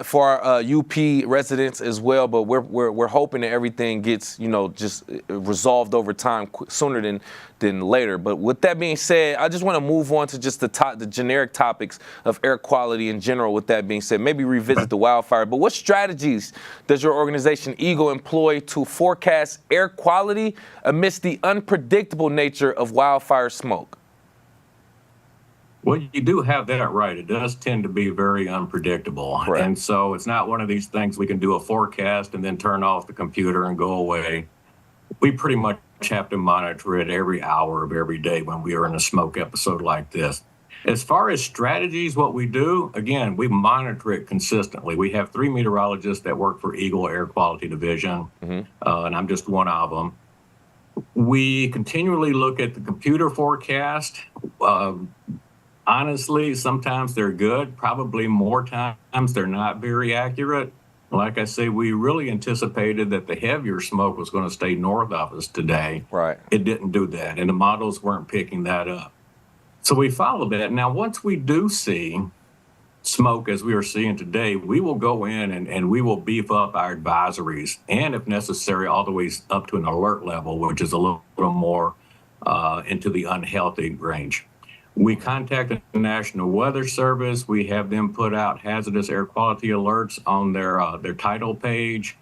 for our UP residents as well, but we're hoping that everything gets, just resolved over time sooner than later. But with that being said, I just want to move on to just the generic topics of air quality in general. With that being said, maybe revisit the wildfire. But what strategies does your organization, Eagle, employ to forecast air quality amidst the unpredictable nature of wildfire smoke? Well, you do have that right. It does tend to be very unpredictable. And so it's not one of these things we can do a forecast and then turn off the computer and go away. We pretty much have to monitor it every hour of every day when we are in a smoke episode like this. As far as strategies, what we do, again, we monitor it consistently. We have 3 meteorologists that work for Eagle Air Quality Division, and I'm just one of them. We continually look at the computer forecast. Honestly, sometimes they're good. Probably more times they're not very accurate. Like I say, we really anticipated that the heavier smoke was going to stay north of us today. It didn't do that, and the models weren't picking that up. So we followed that. Now, once we do see smoke as we are seeing today, we will go in and we will beef up our advisories, and if necessary, all the way up to an alert level, which is a little more into the unhealthy range. We contacted the National Weather Service. We have them put out hazardous air quality alerts on their title page.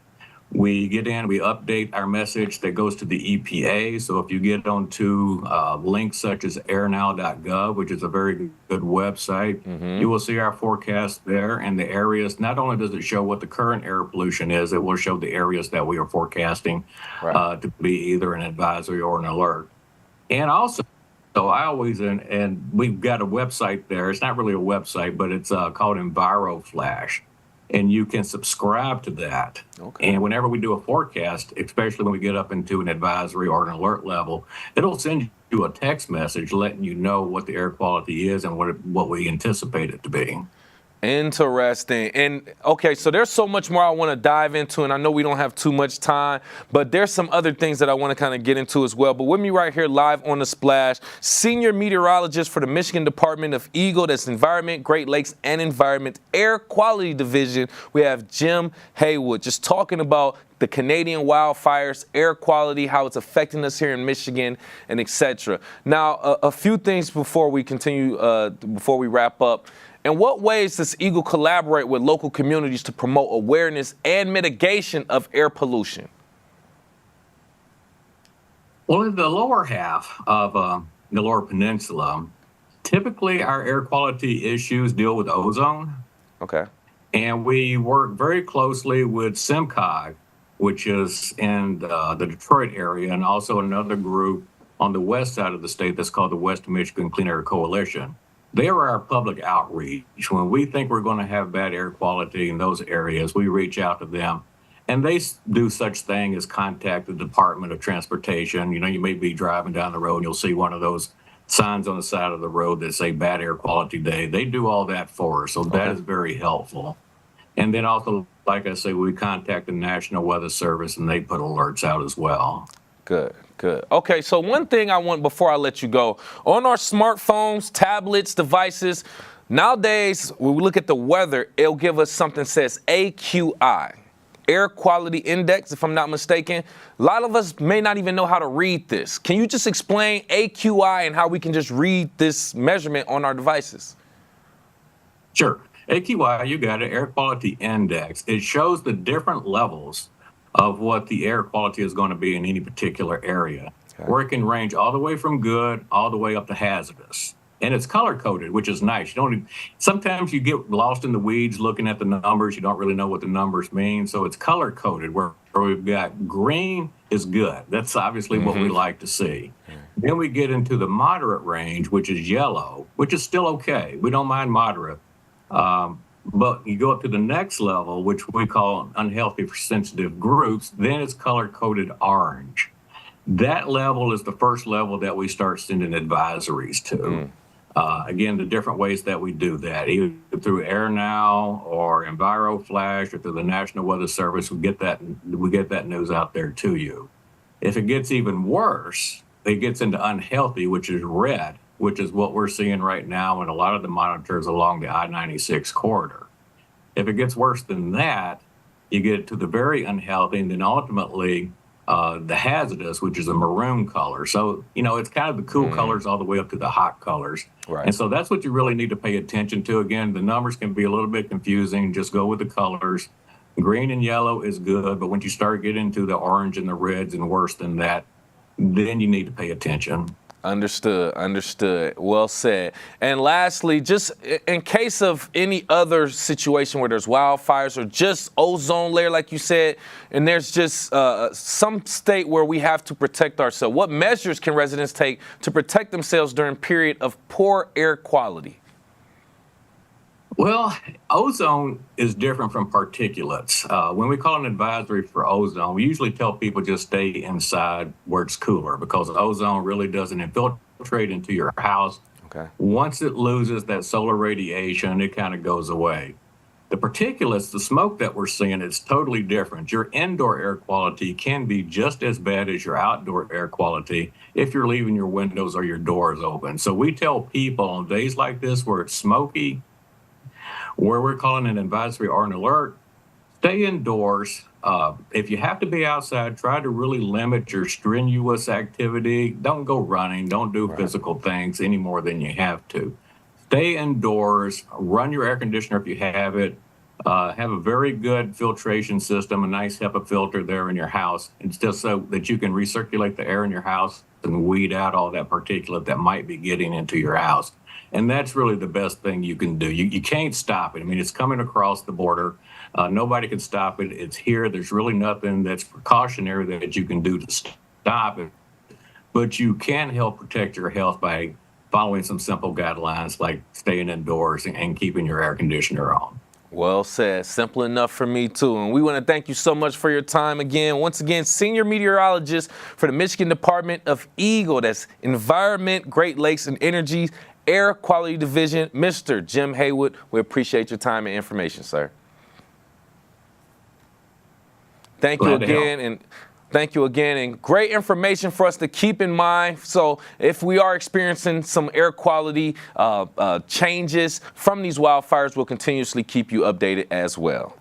We get in, we update our message that goes to the EPA. So if you get onto links such as airnow.gov, which is a very good website, you will see our forecast there and the areas. Not only does it show what the current air pollution is, it will show the areas that we are forecasting to be either an advisory or an alert. And also, so I always, and we've got a website there. It's not really a website, but it's called EnviroFlash. And you can subscribe to that. And whenever we do a forecast, especially when we get up into an advisory or an alert level, it'll send you a text message letting you know what the air quality is and what we anticipate it to be. Interesting. And okay, so there's so much more I want to dive into, and I know we don't have too much time, but there's some other things that I want to kind of get into as well. But with me right here live on The Splash, senior meteorologist for the Michigan Department of Eagle, that's Environment, Great Lakes, and Environment Air Quality Division, we have Jim Haywood, just talking about the Canadian wildfires, air quality, how it's affecting us here in Michigan, and etc. Now, a few things before we continue, before we wrap up. In what ways does Eagle collaborate with local communities to promote awareness and mitigation of air pollution? Well, in the lower half of the lower peninsula, typically our air quality issues deal with ozone. And we work very closely with SEMCOG, which is in the Detroit area, and also another group on the west side of the state that's called the West Michigan Clean Air Coalition. They are our public outreach. When we think we're going to have bad air quality in those areas, we reach out to them. And they do such thing as contact the Department of Transportation. You know, you may be driving down the road and you'll see one of those signs on the side of the road that say bad air quality day. They do all that for us, so that is very helpful. And then also, like I say, we contact the National Weather Service and they put alerts out as well. Good. Okay, so one thing I want before I let you go, on our smartphones, tablets, devices, nowadays, when we look at the weather, it'll give us something that says AQI, Air Quality Index, if I'm not mistaken. A lot of us may not even know how to read this. Can you just explain AQI and how we can just read this measurement on our devices? Sure. AQI, you got it, Air Quality Index. It shows the different levels of what the air quality is going to be in any particular area, where it can range all the way from good all the way up to hazardous. And it's color coded, which is nice. Sometimes you get lost in the weeds looking at the numbers. You don't really know what the numbers mean. So it's color coded, where we've got green is good. That's obviously what we like to see. Then we get into the moderate range, which is yellow, which is still okay. We don't mind moderate. But you go up to the next level, which we call unhealthy for sensitive groups, then it's color-coded orange. That level is the first level that we start sending advisories to. Again, the different ways that we do that, either through AirNow or EnviroFlash or through the National Weather Service, we get that news out there to you. If it gets even worse, it gets into unhealthy, which is red, which is what we're seeing right now in a lot of the monitors along the I-96 corridor. If it gets worse than that, you get to the very unhealthy, and then ultimately the hazardous, which is a maroon color. So, it's kind of the cool colors all the way up to the hot colors. Right. And so that's what you really need to pay attention to. Again, the numbers can be a little bit confusing. Just go with the colors. Green and yellow is good, but once you start getting into the orange and the reds and worse than that, then you need to pay attention. Understood. Well said. And lastly, just in case of any other situation where there's wildfires or just ozone layer, like you said, and there's just some state where we have to protect ourselves, what measures can residents take to protect themselves during a period of poor air quality? Well, ozone is different from particulates. When we call an advisory for ozone, we usually tell people just stay inside where it's cooler, because ozone really doesn't infiltrate into your house. Okay. Once it loses that solar radiation, it kind of goes away. The particulates, the smoke that we're seeing, is totally different. Your indoor air quality can be just as bad as your outdoor air quality if you're leaving your windows or your doors open. So we tell people on days like this where it's smoky, where we're calling an advisory or an alert, stay indoors. If you have to be outside, try to really limit your strenuous activity. Don't go running. Don't do physical things any more than you have to. Stay indoors. Run your air conditioner if you have it. Have a very good filtration system, a nice HEPA filter there in your house. It's just so that you can recirculate the air in your house and weed out all that particulate that might be getting into your house. And that's really the best thing you can do. You can't stop it. I mean, it's coming across the border. Nobody can stop it. It's here. There's really nothing that's precautionary that you can do to stop it. But you can help protect your health by following some simple guidelines like staying indoors and keeping your air conditioner on. Well said. Simple enough for me, too. And we want to thank you so much for your time again. Once again, Senior Meteorologist for the Michigan Department of EGLE, that's Environment, Great Lakes, and Energy Air Quality Division, Mr. Jim Haywood. We appreciate your time and information, sir. Thank you again, and great information for us to keep in mind. So if we are experiencing some air quality changes from these wildfires, we'll continuously keep you updated as well.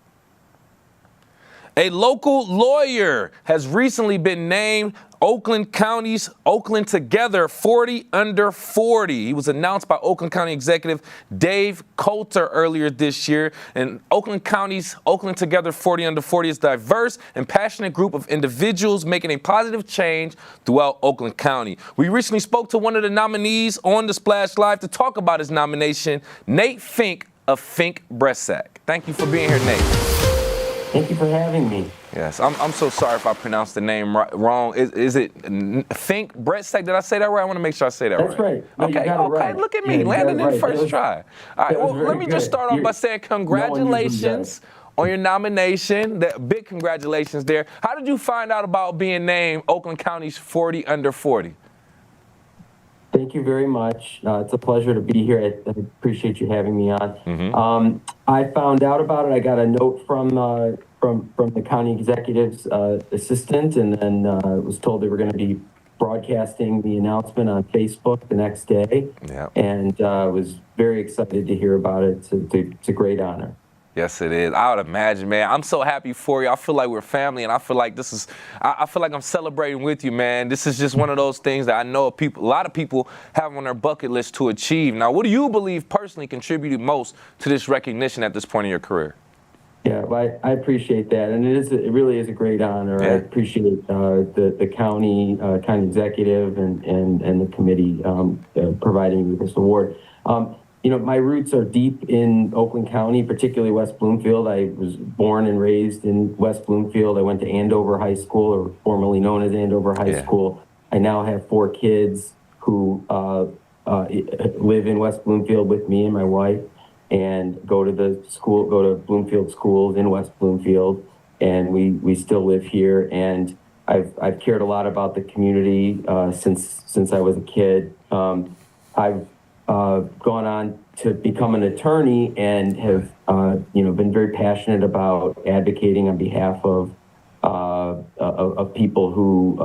A local lawyer has recently been named Oakland County's Oakland Together 40 Under 40. He was announced by Oakland County Executive Dave Coulter earlier this year. And Oakland County's Oakland Together 40 Under 40 is a diverse and passionate group of individuals making a positive change throughout Oakland County. We recently spoke to one of the nominees on the Splash Live to talk about his nomination, Nate Fink of Fink Breast Sack. Thank you for being here, Nate. Thank you for having me. Yes, I'm so sorry if I pronounced the name wrong. Is it Fink Breastsack? Did I say that right? I want to make sure I say that right. That's right. No, Okay, right. Look at me, landing in first try. All right, well, let me just start off by saying congratulations on your nomination. Big congratulations there. How did you find out about being named Oakland County's 40 Under 40? Thank you very much. It's a pleasure to be here. I appreciate you having me on. I found out about it. I got a note from the county executive's assistant, and then was told they were going to be broadcasting the announcement on Facebook the next day. Yeah. And was very excited to hear about it. It's a great honor. Yes, it is. I would imagine, man. I'm so happy for you. I feel like we're family, and I feel like I feel like I'm celebrating with you, man. This is just one of those things that I know a lot of people have on their bucket list to achieve. Now, what do you believe personally contributed most to this recognition at this point in your career? Yeah, well, I appreciate that, and it really is a great honor. Yeah. I appreciate the county executive and the committee providing me this award. My roots are deep in Oakland County, particularly West Bloomfield. I was born and raised in West Bloomfield. I went to Andover High School, or formerly known as Andover High School. I now have 4 kids who live in West Bloomfield with me and my wife, and go to Bloomfield schools in West Bloomfield, and we still live here. And I've cared a lot about the community since I was a kid. I've gone on to become an attorney and have been very passionate about advocating on behalf of people who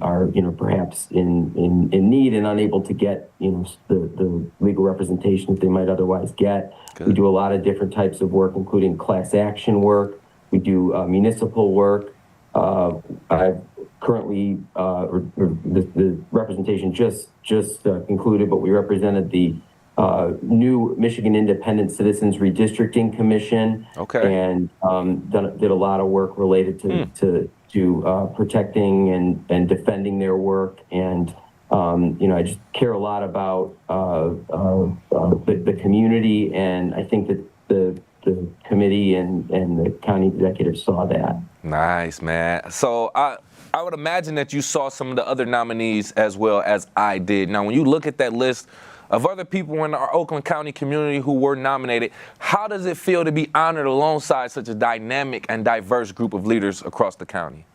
are perhaps in need and unable to get the legal representation that they might otherwise get. Good. We do a lot of different types of work, including class action work. We do municipal work. I've currently the representation just concluded, but we represented the new Michigan Independent Citizens Redistricting Commission. Okay. And did a lot of work related to protecting and defending their work. And I just care a lot about the community, and I think that the committee and the county executive saw that. Nice, man. So I would imagine that you saw some of the other nominees as well as I did. Now, when you look at that list of other people in our Oakland County community who were nominated, how does it feel to be honored alongside such a dynamic and diverse group of leaders across the county?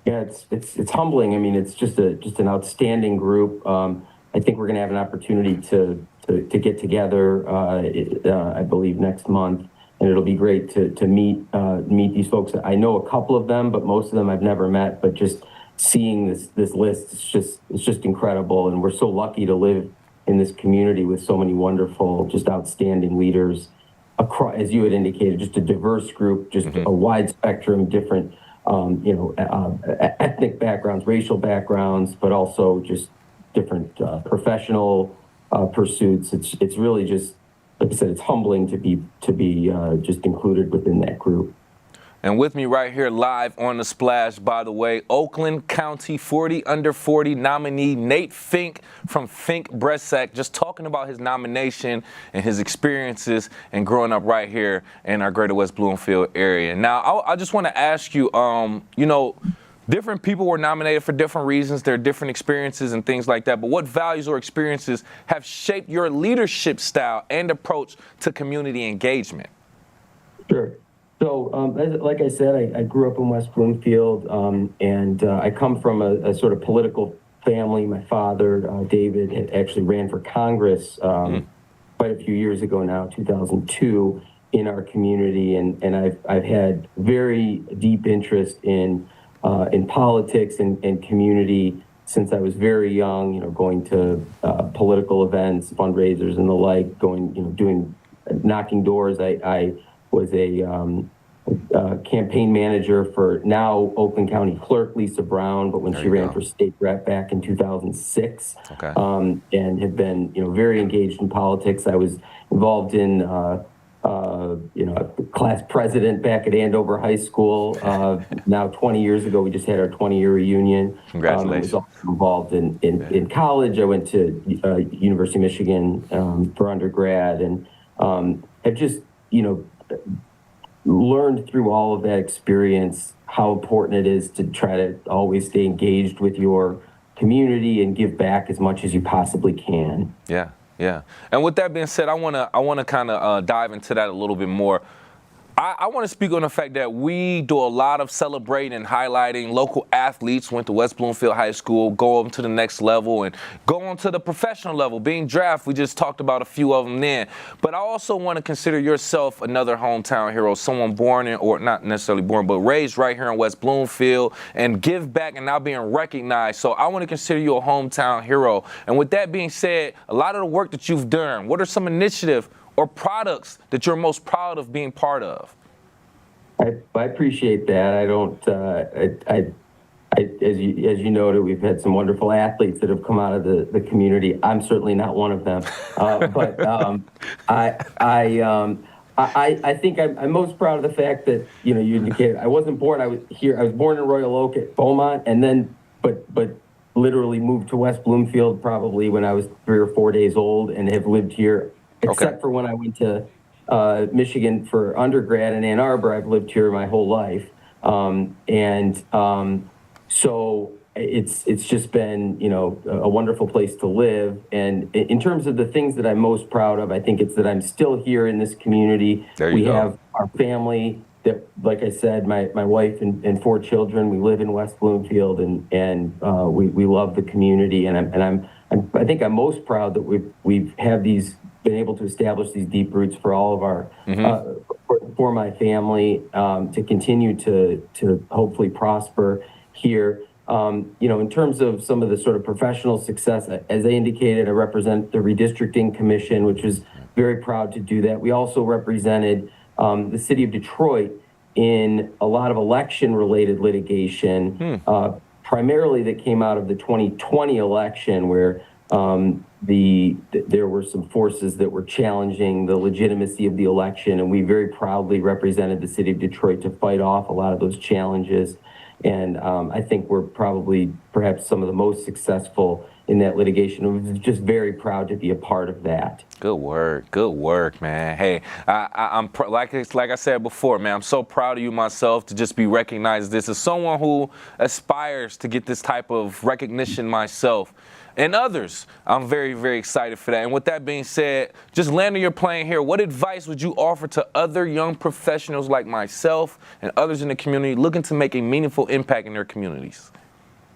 Yeah, it's humbling. I mean, it's just an outstanding group. I think we're going to have an opportunity to get together, I believe, next month. And it'll be great to meet these folks. I know a couple of them, but most of them I've never met. But just seeing this list, it's just incredible. And we're so lucky to live in this community with so many wonderful, just outstanding leaders. Across, as you had indicated, just a diverse group, just a wide spectrum, different ethnic backgrounds, racial backgrounds, but also just different professional pursuits. It's really just, like I said, it's humbling to be just included within that group. And with me right here live on The Splash, by the way, Oakland County 40 Under 40 nominee Nate Fink from Fink Bressac, just talking about his nomination and his experiences and growing up right here in our Greater West Bloomfield area. Now, I just want to ask you, different people were nominated for different reasons. There are different experiences and things like that. But what values or experiences have shaped your leadership style and approach to community engagement? Sure. So, like I said, I grew up in West Bloomfield, and I come from a sort of political family. My father, David, had actually ran for Congress quite a few years ago now, 2002, in our community, and I've had very deep interest in politics and community since I was very young. Going to political events, fundraisers, and the like. Doing knocking doors. I was a campaign manager for now Oakland County Clerk Lisa Brown, but when she ran for state rep back in 2006, and have been very engaged in politics. I was involved in class president back at Andover High School. Now 20 years ago, we just had our 20-year reunion. Congratulations. I was also involved in college. I went to University of Michigan for undergrad, and have just learned through all of that experience how important it is to try to always stay engaged with your community and give back as much as you possibly can. Yeah. And with that being said, I wanna kind of dive into that a little bit more. I want to speak on the fact that we do a lot of celebrating and highlighting local athletes, went to West Bloomfield High School, go up to the next level and go on to the professional level, being drafted. We just talked about a few of them then. But I also want to consider yourself another hometown hero, someone born in, or not necessarily born, but raised right here in West Bloomfield and give back and now being recognized. So I want to consider you a hometown hero. And with that being said, a lot of the work that you've done, what are some initiatives or products that you're most proud of being part of? I appreciate that. I don't. As you noted, we've had some wonderful athletes that have come out of the community. I'm certainly not one of them, but I think I'm most proud of the fact that you indicated I wasn't born. I was here. I was born in Royal Oak at Beaumont, and then but literally moved to West Bloomfield probably when I was 3 or 4 days old, and have lived here. Except for when I went to Michigan for undergrad in Ann Arbor, I've lived here my whole life, so it's just been a wonderful place to live. And in terms of the things that I'm most proud of, I think it's that I'm still here in this community. We have our family that, like I said, my wife and 4 children. We live in West Bloomfield, and we love the community. And I think I'm most proud that we've been able to establish these deep roots for all of our, for my family, to continue to hopefully prosper here. In terms of some of the sort of professional success, as I indicated, I represent the Redistricting Commission, which is very proud to do that. We also represented the city of Detroit in a lot of election-related litigation, primarily that came out of the 2020 election, where there were some forces that were challenging the legitimacy of the election, and we very proudly represented the city of Detroit to fight off a lot of those challenges. And I think we're probably perhaps some of the most successful in that litigation. I'm just very proud to be a part of that. Good work, man. Hey, I'm like I said before, man, I'm so proud of you myself to just be recognized. This as someone who aspires to get this type of recognition myself. And others, I'm very, very excited for that. And with that being said, just landing your plane here, what advice would you offer to other young professionals like myself and others in the community looking to make a meaningful impact in their communities?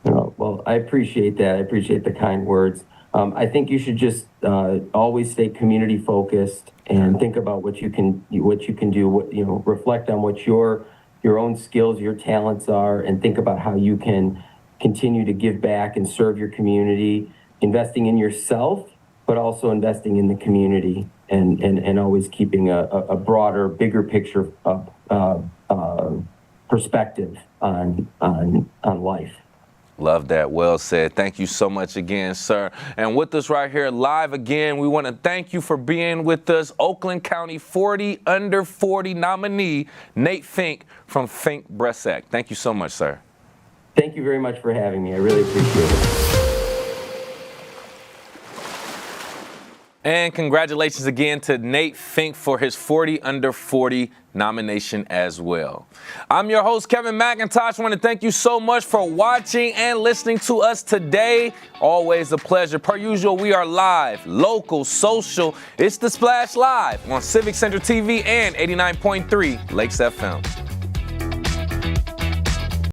Well, I appreciate that. I appreciate the kind words. I think you should just always stay community focused and think about what you can do. Reflect on what your own skills, your talents are, and think about how you can continue to give back and serve your community, investing in yourself, but also investing in the community, and always keeping a broader, bigger picture perspective on life. Love that. Well said. Thank you so much again, sir. And with us right here live again, we want to thank you for being with us. Oakland County 40 Under 40 nominee, Nate Fink from Fink Bressac. Thank you so much, sir. Thank you very much for having me. I really appreciate it. And congratulations again to Nate Fink for his 40 Under 40 nomination as well. I'm your host, Kevin McIntosh. I want to thank you so much for watching and listening to us today. Always a pleasure. Per usual, we are live, local, social. It's The Splash Live on Civic Center TV and 89.3 Lakes FM.